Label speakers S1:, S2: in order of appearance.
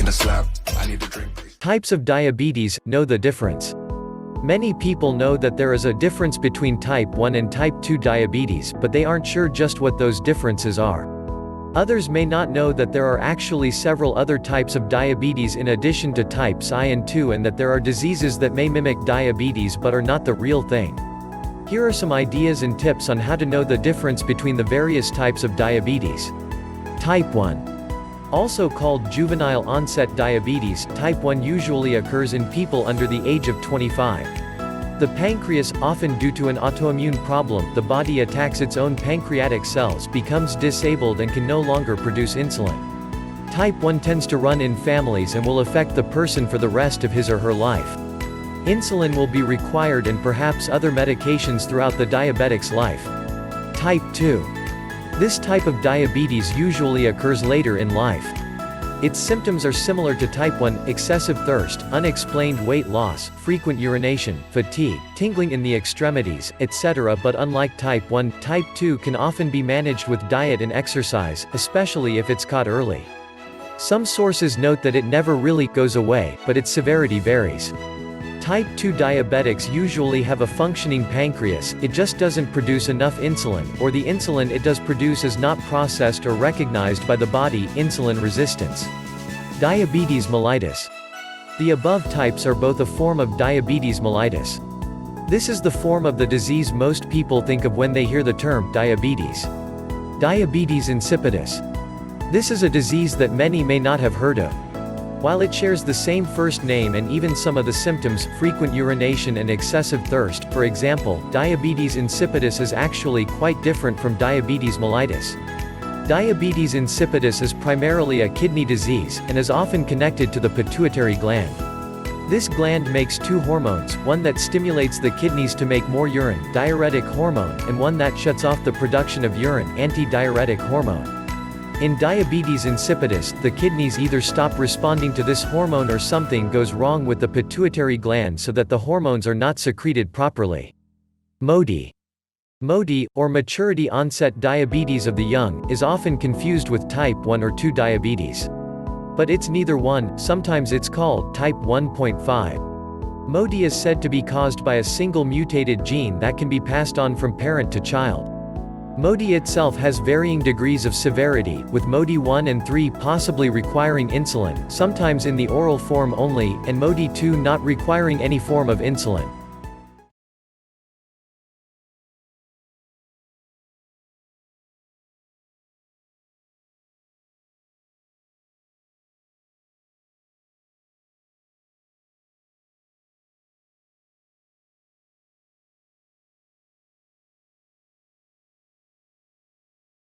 S1: a slap. I need a drink, please.
S2: Types of diabetes, know the difference. Many people know that there is a difference between type 1 and type 2 diabetes, but they aren't sure just what those differences are. Others may not know that there are actually several other types of diabetes in addition to types I and II, and that there are diseases that may mimic diabetes but are not the real thing. Here are some ideas and tips on how to know the difference between the various types of diabetes. Type 1. Also called juvenile onset diabetes, type 1 usually occurs in people under the age of 25. The pancreas, often due to an autoimmune problem, the body attacks its own pancreatic cells, becomes disabled and can no longer produce insulin. Type 1 tends to run in families and will affect the person for the rest of his or her life. Insulin will be required and perhaps other medications throughout the diabetic's life. Type 2. This type of diabetes usually occurs later in life. Its symptoms are similar to type 1, excessive thirst, unexplained weight loss, frequent urination, fatigue, tingling in the extremities, etc. But unlike type 1, type 2 can often be managed with diet and exercise, especially if it's caught early. Some sources note that it never really goes away, but its severity varies. Type 2 diabetics usually have a functioning pancreas, it just doesn't produce enough insulin, or the insulin it does produce is not processed or recognized by the body. Insulin resistance. Diabetes mellitus. The above types are both a form of diabetes mellitus. This is the form of the disease most people think of when they hear the term diabetes. Diabetes insipidus. This is a disease that many may not have heard of. While it shares the same first name and even some of the symptoms, frequent urination and excessive thirst, for example, diabetes insipidus is actually quite different from diabetes mellitus. Diabetes insipidus is primarily a kidney disease, and is often connected to the pituitary gland. This gland makes two hormones, one that stimulates the kidneys to make more urine, diuretic hormone, and one that shuts off the production of urine, antidiuretic hormone. In diabetes insipidus, the kidneys either stop responding to this hormone or something goes wrong with the pituitary gland so that the hormones are not secreted properly. MODY. MODY, or maturity onset diabetes of the young, is often confused with type 1 or 2 diabetes. But it's neither one, sometimes it's called type 1.5. MODY is said to be caused by a single mutated gene that can be passed on from parent to child. MODY itself has varying degrees of severity, with MODY 1 and 3 possibly requiring insulin, sometimes in the oral form only, and MODY 2 not requiring any form of insulin.